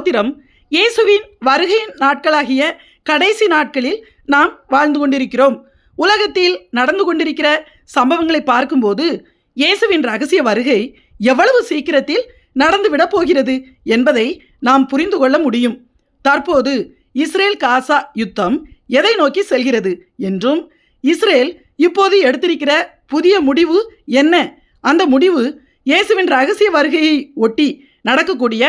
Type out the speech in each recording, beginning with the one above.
ஸ்தோத்திரம். இயேசுவின் வருகையின் நாட்களாகிய கடைசி நாட்களில் நாம் வாழ்ந்து கொண்டிருக்கிறோம். உலகத்தில் நடந்து கொண்டிருக்கிற சம்பவங்களை பார்க்கும்போது இயேசுவின் ரகசிய வருகை எவ்வளவு சீக்கிரத்தில் நடந்துவிடப் போகிறது என்பதை நாம் புரிந்து கொள்ள முடியும். தற்போது இஸ்ரேல் காசா யுத்தம் எதை நோக்கி செல்கிறது என்றும், இஸ்ரேல் இப்போது எடுத்திருக்கிற புதிய முடிவு என்ன, அந்த முடிவு இயேசுவின் ரகசிய வருகையை ஒட்டி நடக்கக்கூடிய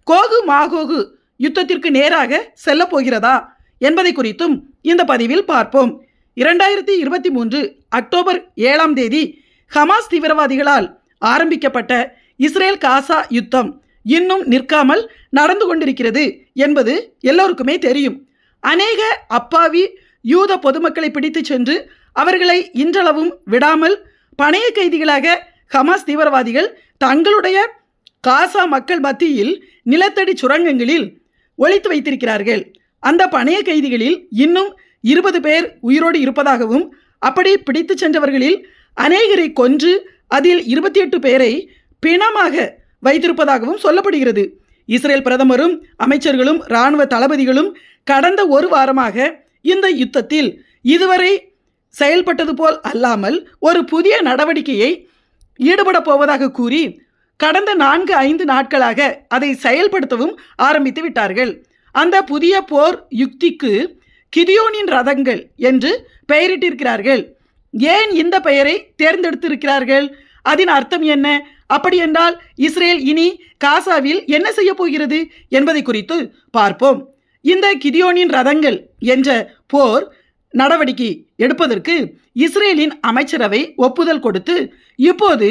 கோகு மாகோகு யுத்தத்திற்கு நேராக செல்ல போகிறதா என்பதை குறித்தும் இந்த பதிவில் பார்ப்போம். 2023 அக்டோபர் 7ஆம் தேதி ஹமாஸ் தீவிரவாதிகளால் ஆரம்பிக்கப்பட்ட இஸ்ரேல் காசா யுத்தம் இன்னும் நிற்காமல் நடந்து கொண்டிருக்கிறது என்பது எல்லோருக்குமே தெரியும். அநேக அப்பாவி யூத பொதுமக்களை பிடித்து சென்று அவர்களை இன்றளவும் விடாமல் பணைய கைதிகளாக ஹமாஸ் தீவிரவாதிகள் தங்களுடைய காசா மக்கள் மத்தியில் நிலத்தடி சுரங்கங்களில் ஒளித்து வைத்திருக்கிறார்கள். அந்த பணைய கைதிகளில் இன்னும் 20 பேர் உயிரோடு இருப்பதாகவும், அப்படி பிடித்து சென்றவர்களில் அநேகரை கொன்று அதில் 28 பேரை பிணமாக வைத்திருப்பதாகவும் சொல்லப்படுகிறது. இஸ்ரேல் பிரதமரும் அமைச்சர்களும் இராணுவ தளபதிகளும் கடந்த ஒரு வாரமாக இந்த யுத்தத்தில் இதுவரை செயல்பட்டது போல் அல்லாமல் ஒரு புதிய நடவடிக்கையை ஈடுபட போவதாக கூறி கடந்த 4-5 நாட்களாக அதை செயல்படுத்தவும் ஆரம்பித்து விட்டார்கள். அந்த புதிய போர் யுக்திக்கு கிதியோனின் ரதங்கள் என்று பெயரிட்டிருக்கிறார்கள். ஏன் இந்த பெயரை தேர்ந்தெடுத்திருக்கிறார்கள்? அதன் அர்த்தம் என்ன? அப்படி என்றால் இஸ்ரேல் இனி காசாவில் என்ன செய்ய போகிறது என்பதை குறித்து பார்ப்போம். இந்த கிதியோனின் ரதங்கள் என்ற போர் நடவடிக்கை எடுப்பதற்கு இஸ்ரேலின் அமைச்சரவை ஒப்புதல் கொடுத்து இப்போது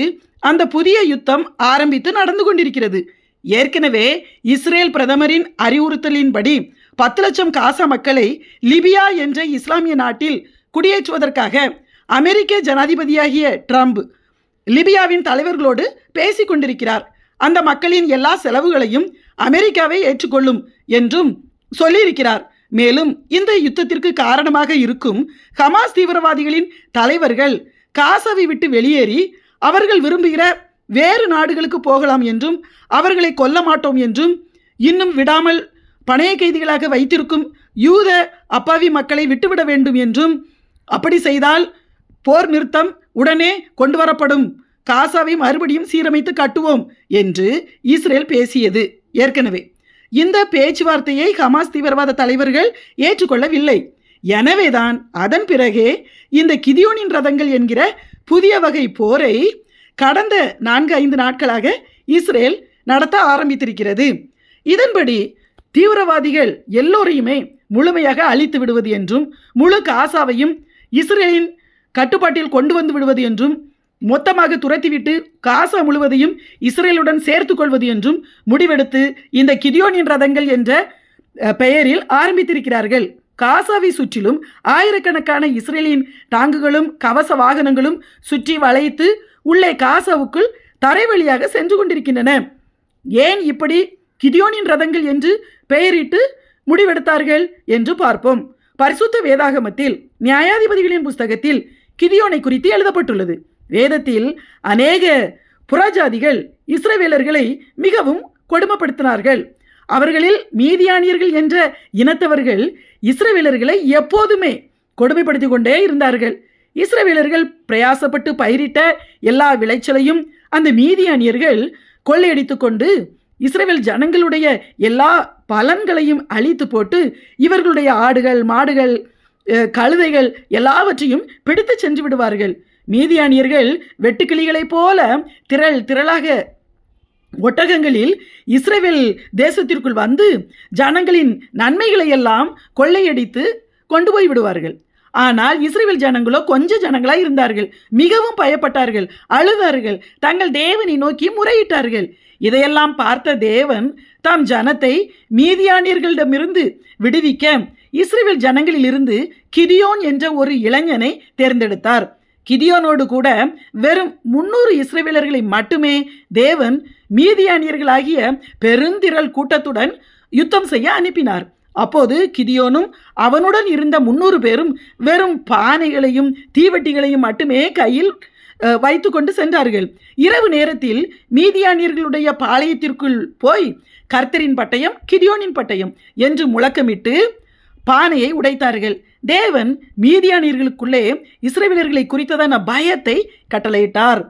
அந்த புதிய யுத்தம் ஆரம்பித்து நடந்து கொண்டிருக்கிறது. ஏற்கனவே இஸ்ரேல் பிரதமரின் அறிவுறுத்தலின்படி 10 லட்சம் காசா மக்களை லிபியா என்ற இஸ்லாமிய நாட்டில் குடியேற்றுவதற்காக அமெரிக்க ஜனாதிபதியாகிய ட்ரம்ப் லிபியாவின் தலைவர்களோடு பேசி கொண்டிருக்கிறார். அந்த மக்களின் எல்லா செலவுகளையும் அமெரிக்காவை ஏற்றுக்கொள்ளும் என்றும் சொல்லியிருக்கிறார். மேலும் இந்த யுத்தத்திற்கு காரணமாக இருக்கும் ஹமாஸ் தீவிரவாதிகளின் தலைவர்கள் காசாவை விட்டு வெளியேறி அவர்கள் விரும்புகிற வேறு நாடுகளுக்கு போகலாம் என்றும், அவர்களை கொல்ல மாட்டோம் என்றும், இன்னும் விடாமல் பணைய கைதிகளாக வைத்திருக்கும் யூத அப்பாவி மக்களை விட்டுவிட வேண்டும் என்றும், அப்படி செய்தால் போர் நிறுத்தம் உடனே கொண்டு வரப்படும், காசாவை மறுபடியும் சீரமைத்து கட்டுவோம் என்று இஸ்ரேல் பேசியது. ஏற்கனவே இந்த பேச்சுவார்த்தையை ஹமாஸ் தீவிரவாத தலைவர்கள் ஏற்றுக்கொள்ளவில்லை. எனவேதான் அதன் பிறகே இந்த கிதியோனின் ரதங்கள் என்கிற புதிய வகை போரை கடந்த 4-5 நாட்களாக இஸ்ரேல் நடத்த ஆரம்பித்திருக்கிறது. இதன்படி தீவிரவாதிகள் எல்லோரையுமே முழுமையாக அழித்து விடுவது என்றும், முழு காசாவையும் இஸ்ரேலின் கட்டுப்பாட்டில் கொண்டு வந்து விடுவது என்றும், மொத்தமாக துரத்திவிட்டு காசா முழுவதையும் இஸ்ரேலுடன் சேர்த்து கொள்வது என்றும் முடிவெடுத்து இந்த கிதியோனின் ரதங்கள் என்ற பெயரில் ஆரம்பித்திருக்கிறார்கள். காசாவை சுற்றிலும் ஆயிரக்கணக்கான இஸ்ரேலின் டாங்குகளும் கவச வாகனங்களும் சுற்றி வளைத்து உள்ளே காசாவுக்குள் தரை வழியாக சென்று கொண்டிருக்கின்றன. ஏன் இப்படி கிதியோனின் ரதங்கள் என்று பெயரிட்டு முடிவெடுத்தார்கள் என்று பார்ப்போம். பரிசுத்த வேதாகமத்தில் நியாயாதிபதிகளின் புஸ்தகத்தில் கிதியோனை குறித்து எழுதப்பட்டுள்ளது. வேதத்தில் அநேக புறஜாதிகள் இஸ்ரவேலர்களை மிகவும் கொடுமைப்படுத்தினார்கள். அவர்களில் மீதியானியர்கள் என்ற இனத்தவர்கள் இஸ்ரவேலர்களை எப்போதுமே கொடுமைப்படுத்தி கொண்டே இருந்தார்கள். இஸ்ரவேலர்கள் பிரயாசப்பட்டு பயிரிட்ட எல்லா விளைச்சலையும் அந்த மீதியானியர்கள் கொள்ளையடித்து கொண்டு இஸ்ரவேல் ஜனங்களுடைய எல்லா பலன்களையும் அழித்து போட்டு இவர்களுடைய ஆடுகள், மாடுகள், கழுதைகள் எல்லாவற்றையும் பிடித்து சென்று விடுவார்கள். மீதியானியர்கள் வெட்டுக்கிளிகளைப் போல திரளாக ஒட்டகங்களில் இஸ்ரவேல் தேசத்திற்குள் வந்து ஜனங்களின் நன்மைகளை எல்லாம் கொள்ளையடித்து கொண்டு போய் விடுவார்கள். ஆனால் இஸ்ரவேல் ஜனங்களோ கொஞ்ச ஜனங்களாய் இருந்தார்கள். மிகவும் பயப்பட்டார்கள், அழுதார்கள், தங்கள் தேவனை நோக்கி முறையிட்டார்கள். இதையெல்லாம் பார்த்த தேவன் தாம் ஜனத்தை மீதியானியர்களிடமிருந்து விடுவிக்க இஸ்ரவேல் ஜனங்களில் இருந்து கிதியோன் என்ற ஒரு இளைஞனை தேர்ந்தெடுத்தார். கிதியோனோடு கூட வெறும் 300 இஸ்ரவேலர்களை மட்டுமே தேவன் மீதியானியர்களாகிய பெருந்திரள் கூட்டத்துடன் யுத்தம் செய்ய அனுப்பினார். அப்போது கிதியோனும் அவனுடன் இருந்த 300 பேரும் வெறும் பானைகளையும் தீவட்டிகளையும் மட்டுமே கையில் வைத்து கொண்டு சென்றார்கள். இரவு நேரத்தில் மீதியானியர்களுடைய பாளையத்திற்குள் போய் கர்த்தரின் பட்டயம், கிதியோனின் பட்டயம் என்று முழக்கமிட்டு பானையை உடைத்தார்கள். தேவன் மீதியானியர்களுக்குள்ளே இஸ்ரவேலர்களை குறித்ததான பயத்தை கட்டளையிட்டார்.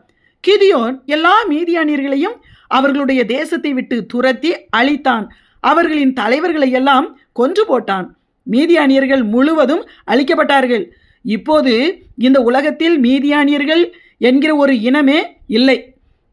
கிதியோன் எல்லா மீதியானியர்களையும் அவர்களுடைய தேசத்தை விட்டு துரத்தி அழித்தான். அவர்களின் தலைவர்களை எல்லாம் கொன்று போட்டான். மீதியானியர்கள் முழுவதும் அழிக்கப்பட்டார்கள். இப்போது இந்த உலகத்தில் மீதியானியர்கள் என்கிற ஒரு இனமே இல்லை.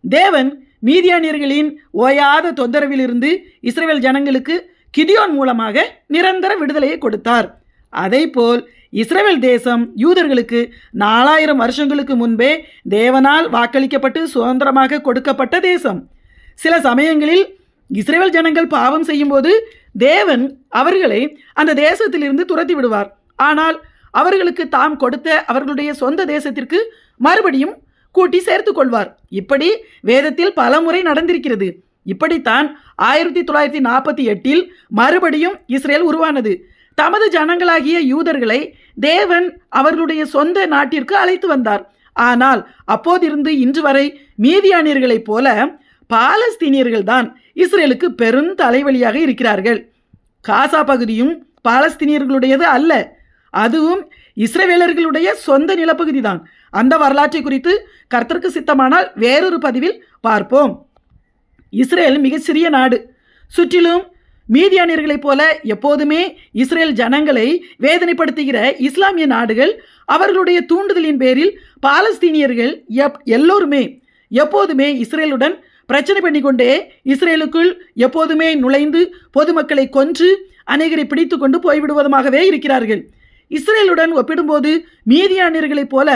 தேவன் மீதியானியர்களின் ஓயாத தொந்தரவிலிருந்து இஸ்ரவேல் ஜனங்களுக்கு கிதியோன் மூலமாக நிரந்தர விடுதலையை கொடுத்தார். அதேபோல் இஸ்ரவேல் தேசம் யூதர்களுக்கு 4000 வருஷங்களுக்கு முன்பே தேவனால் வாக்களிக்கப்பட்டு சுதந்திரமாக கொடுக்கப்பட்ட தேசம். சில சமயங்களில் இஸ்ரவேல் ஜனங்கள் பாவம் செய்யும்போது தேவன் அவர்களை அந்த தேசத்திலிருந்து துரத்தி விடுவார். ஆனால் அவர்களுக்கு தாம் கொடுத்த அவர்களுடைய சொந்த தேசத்திற்கு மறுபடியும் கூட்டி சேர்த்து கொள்வார். இப்படி வேதத்தில் பல முறை நடந்திருக்கிறது. இப்படித்தான் 1948 மறுபடியும் இஸ்ரேல் உருவானது. தமது ஜனங்களாகிய யூதர்களை தேவன் அவர்களுடைய சொந்த நாட்டிற்கு அழைத்து வந்தார். ஆனால் அப்போதிருந்து இன்று வரை மீதியானியர்களைப் போல பாலஸ்தீனியர்கள் தான் இஸ்ரேலுக்கு பெரும் தலைவலியாக இருக்கிறார்கள். காசா பகுதியும் பாலஸ்தீனியர்களுடையது அல்ல, அதுவும் இஸ்ரவேலர்களுடைய சொந்த நிலப்பகுதி தான். அந்த வரலாற்றை குறித்து கர்த்தருக்கு சித்தமானால் வேறொரு பதிவில் பார்ப்போம். இஸ்ரேல் மிக சிறிய நாடு. சுற்றிலும் மீதியானியர்களைப் போல எப்போதுமே இஸ்ரேல் ஜனங்களை வேதனைப்படுத்துகிற இஸ்லாமிய நாடுகள் அவர்களுடைய தூண்டுதலின் பேரில் பாலஸ்தீனியர்கள் எல்லோருமே எப்போதுமே இஸ்ரேலுடன் பிரச்சனை பண்ணிக்கொண்டே இஸ்ரேலுக்குள் எப்போதுமே நுழைந்து பொதுமக்களை கொன்று அநேகரை பிடித்து கொண்டு போய்விடுவதுமாகவே இருக்கிறார்கள். இஸ்ரேலுடன் ஒப்பிடும்போது மீதியானியர்களைப் போல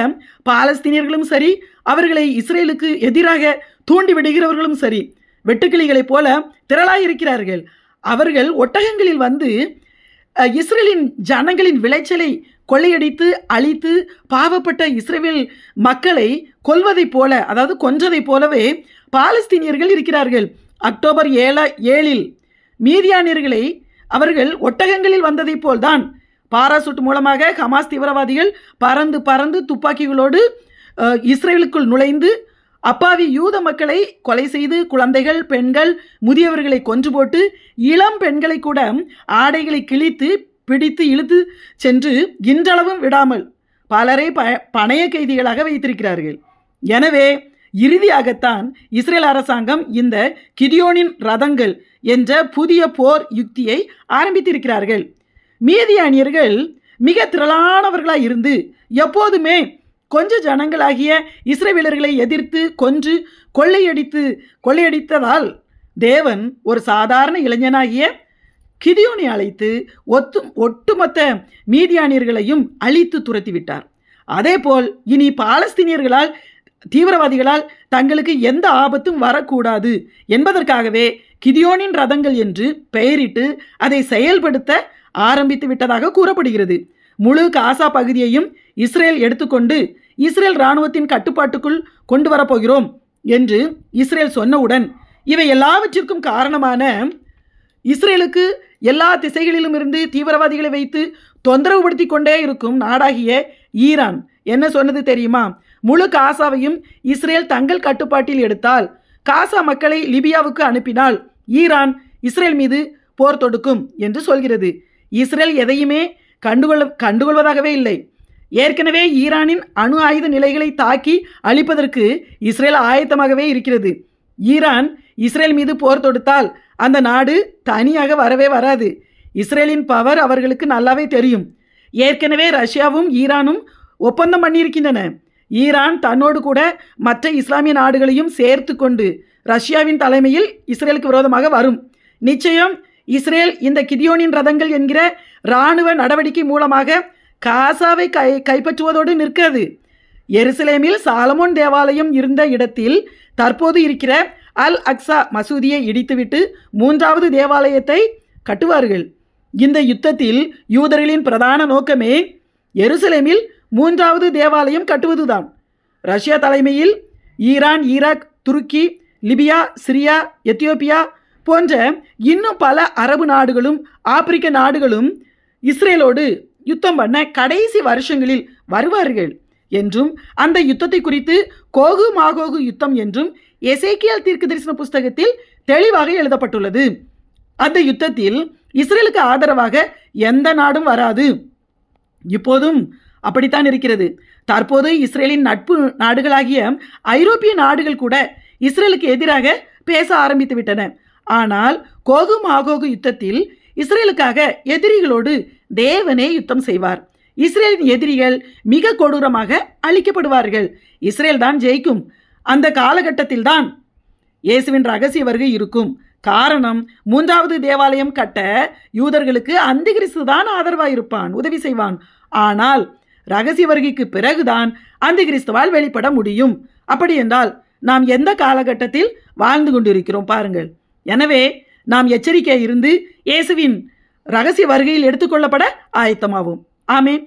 பாலஸ்தீனியர்களும் சரி, அவர்களை இஸ்ரேலுக்கு எதிராக தூண்டிவிடுகிறவர்களும் சரி, வெட்டுக்கிளிகளைப் போல திரளாயிருக்கிறார்கள். அவர்கள் ஒட்டகங்களில் வந்து இஸ்ரேலின் ஜனங்களின் விளைச்சலை கொள்ளையடித்து அழித்து பாவப்பட்ட இஸ்ரேல் மக்களை கொல்வதைப் போல, அதாவது கொன்றதைப் போலவே பாலஸ்தீனியர்கள் இருக்கிறார்கள். அக்டோபர் 7 மீதியானியர்களை அவர்கள் ஒட்டகங்களில் வந்ததைப் போல்தான் பாராசூட் மூலமாக ஹமாஸ் தீவிரவாதிகள் பறந்து பறந்து துப்பாக்கிகளோடு இஸ்ரேலுக்குள் நுழைந்து அப்பாவி யூத மக்களை கொலை செய்து குழந்தைகள், பெண்கள், முதியவர்களை கொன்று போட்டு இளம் பெண்களை கூட ஆடைகளை கிழித்து பிடித்து இழுத்து சென்று இன்றளவும் விடாமல் பலரை பணைய கைதிகளாக வைத்திருக்கிறார்கள். எனவே இறுதியாகத்தான் இஸ்ரேல் அரசாங்கம் இந்த கிதியோனின் ரதங்கள் என்ற புதிய போர் யுக்தியை ஆரம்பித்திருக்கிறார்கள். மீதியானியர்கள் மிக திரளானவர்களாக இருந்து எப்போதுமே கொஞ்ச ஜனங்களாகிய இஸ்ரவேலர்களை எதிர்த்து கொன்று கொள்ளையடித்ததால் தேவன் ஒரு சாதாரண இளைஞனாகிய கிதியோனை அழைத்து ஒட்டுமொத்த மீதியானியர்களையும் அழித்து துரத்திவிட்டார். அதேபோல் இனி பாலஸ்தீனியர்களால் தீவிரவாதிகளால் தங்களுக்கு எந்த ஆபத்தும் வரக்கூடாது என்பதற்காகவே கிதியோனின் ரதங்கள் என்று பெயரிட்டு அதை செயல்படுத்த ஆரம்பித்து விட்டதாக கூறப்படுகிறது. முழு காசா பகுதியையும் இஸ்ரேல் எடுத்துக்கொண்டு இஸ்ரேல் இராணுவத்தின் கட்டுப்பாட்டுக்குள் கொண்டு வரப்போகிறோம் என்று இஸ்ரேல் சொன்னவுடன் இவை எல்லாவற்றிற்கும் காரணமான இஸ்ரேலுக்கு எல்லா திசைகளிலும் இருந்து தீவிரவாதிகளை வைத்து தொந்தரவுபடுத்தி கொண்டே இருக்கும் நாடாகிய ஈரான் என்ன சொன்னது தெரியுமா? முழு காசாவையும் இஸ்ரேல் தங்கள் கட்டுப்பாட்டில் எடுத்தால், காசா மக்களை லிபியாவுக்கு அனுப்பினால் ஈரான் இஸ்ரேல் மீது போர் தொடுக்கும் என்று சொல்கிறது. இஸ்ரேல் எதையுமே கண்டுகொள்வதாகவே இல்லை. ஏற்கனவே ஈரானின் அணு ஆயுத நிலைகளை தாக்கி அழிப்பதற்கு இஸ்ரேல் ஆயத்தமாகவே இருக்கிறது. ஈரான் இஸ்ரேல் மீது போர் தொடுத்தால் அந்த நாடு தனியாக வரவே வராது. இஸ்ரேலின் பவர் அவர்களுக்கு நல்லாவே தெரியும். ஏற்கனவே ரஷ்யாவும் ஈரானும் ஒப்பந்தம் பண்ணியிருக்கின்றன. ஈரான் தன்னோடு கூட மற்ற இஸ்லாமிய நாடுகளையும் சேர்த்து கொண்டு ரஷ்யாவின் தலைமையில் இஸ்ரேலுக்கு விரோதமாக வரும். நிச்சயம் இஸ்ரேல் இந்த கிதியோனின் ரதங்கள் என்கிற இராணுவ நடவடிக்கை மூலமாக காசாவை கைப்பற்றுவதோடு நிற்கிறது. எருசலேமில் சாலமோன் தேவாலயம் இருந்த இடத்தில் தற்போது இருக்கிற அல் அக்ஸா மசூதியை இடித்துவிட்டு 3வது தேவாலயத்தை கட்டுவார்கள். இந்த யுத்தத்தில் யூதர்களின் பிரதான நோக்கமே எருசலேமில் 3வது தேவாலயம் கட்டுவதுதான். ரஷ்யா தலைமையில் ஈரான், ஈராக், துருக்கி, லிபியா, சிரியா, எத்தியோப்பியா போன்ற இன்னும் பல அரபு நாடுகளும் ஆப்பிரிக்க நாடுகளும் இஸ்ரேலோடு யுத்தம் பண்ண கடைசி வருஷங்களில் வருவார்கள். என்றும் அந்த யுத்தத்தை குறித்து கோகு மாகோகு யுத்தம் என்றும் எசேக்கியேல் தீர்க்கதரிசன புஸ்தகத்தில் தெளிவாக எழுதப்பட்டுள்ளது. அந்த யுத்தத்தில் இஸ்ரேலுக்கு ஆதரவாக எந்த நாடும் வராது. இப்போதும் அப்படித்தான் இருக்கிறது. தற்போது இஸ்ரேலின் நட்பு நாடுகளாகிய ஐரோப்பிய நாடுகள் கூட இஸ்ரேலுக்கு எதிராக பேச ஆரம்பித்து விட்டன. ஆனால் கோகு மாகோகு யுத்தத்தில் இஸ்ரேலுக்காக எதிரிகளோடு தேவனே யுத்தம் செய்வார். இஸ்ரேலின் எதிரிகள் மிக கொடூரமாக அழிக்கப்படுவார்கள். இஸ்ரேல் தான் ஜெயிக்கும். அந்த காலகட்டத்தில் தான் இயேசுவின் ரகசிய வருகை இருக்கும். காரணம், 3வது தேவாலயம் கட்ட யூதர்களுக்கு அந்திகிறிஸ்து தான் ஆதரவாயிருப்பான், உதவி செய்வான். ஆனால் ரகசிய வருகைக்கு பிறகுதான் அந்திகிறிஸ்துவால் வெளிப்பட முடியும். அப்படி என்றால் நாம் எந்த காலகட்டத்தில் வாழ்ந்து கொண்டிருக்கிறோம் பாருங்கள். எனவே நாம் எச்சரிக்கையாக இருந்து இயேசுவின் ரகசிய வருகையில் எடுத்துக்கொள்ளப்பட ஆயத்தமாவோம். ஆமேன்.